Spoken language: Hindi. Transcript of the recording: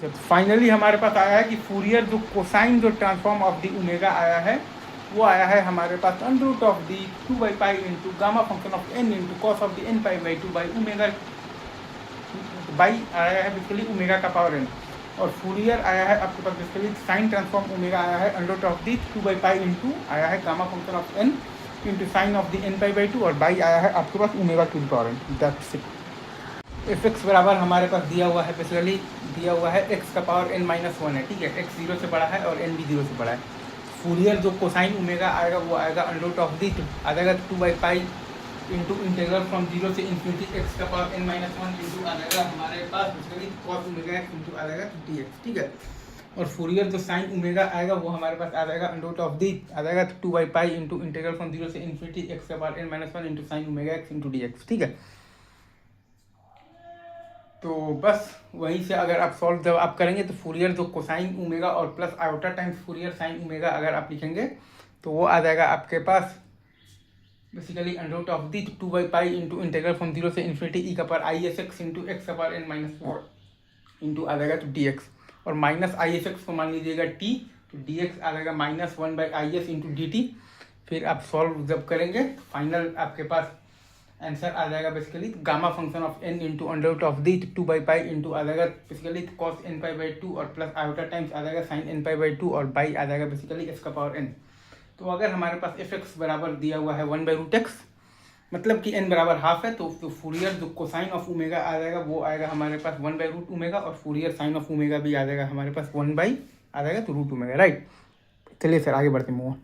तो फाइनली हमारे पास आया है कि फूरियर जो कोसाइन जो ट्रांसफॉर्म ऑफ दी ओमेगा आया है वो आया है हमारे पास अंडर रूट ऑफ दी 2/पाई into gamma function of n into cos of the n π/2 by omega by आया है बेसिकली ओमेगा का पावर n। और फूरियर आया है आपके पास बेसिकली साइन ट्रांसफॉर्म ओमेगा आया है अंडर रूट ऑफ दी 2/पाई इंटू आया है gamma function of n into sine of the n π/2 और बाई आया है आपके पास omega to the power n। That's it. F x बराबर हमारे पास दिया हुआ है, बेसिकली दिया हुआ है एक्स का पावर n-1 है, ठीक है। एक्स 0 से बड़ा है और n भी 0 से बड़ा है। फूरियर जो कोसाइन ओमेगा आएगा वो आएगा अंडर रूट ऑफ दी आ जाएगा 2/पाई इंटू इंटीग्रल फ्रॉम 0 से इन्फिनिटी एक्स का पावर n-1 इंटू आ जाएगा हमारे पास basically cos omega x into आ जाएगा dx, ठीक है। और फूरियर जो साइन ओमेगा आएगा वो हमारे पास आ जाएगा अंडर रूट ऑफ दी आ जाएगा 2/पाई इंटू इंटीग्रल फ्रॉम 0 से इन्फिनिटी एक्स का power n-1 into sine omega x into dx, ठीक है। तो बस वहीं से अगर आप सॉल्व जब आप करेंगे तो फूरियर जो कोसाइन ओमेगा और plus iota times Fourier sine omega अगर आप लिखेंगे तो वो आ जाएगा आपके पास basically under root of the 2/पाई इंटू इंटीग्रल फ्रॉम 0 से इन्फिनिटी ई का पावर ISX इंटू एक्स का पावर n-4 इंटू आ जाएगा तो dx। और माइनस ISX को मान लीजिएगा t, तो dx आ जाएगा -1/IS इंटू dt। फिर आप सॉल्व जब करेंगे तो फाइनल आपके पास आंसर आ जाएगा basically gamma function of n into under root of the 2/पाई इंटू आ जाएगा बेसिकली कॉस n π/2 और प्लस आयोटा टाइम्स आ जाएगा साइन n π/2 और बाई आ जाएगा बेसिकली x का पावर n। तो अगर हमारे पास एफ एक्स बराबर दिया हुआ है 1/√x, मतलब कि n बराबर हाफ है, तो फूरियर जो कोसाइन ऑफ ओमेगा आ जाएगा वो आएगा हमारे पास 1/√ओमेगा और फूरियर साइन ऑफ ओमेगा भी आ जाएगा हमारे पास 1 बाई आ जाएगा तो √ओमेगा, राइट। चलिए सर आगे बढ़ते हैं।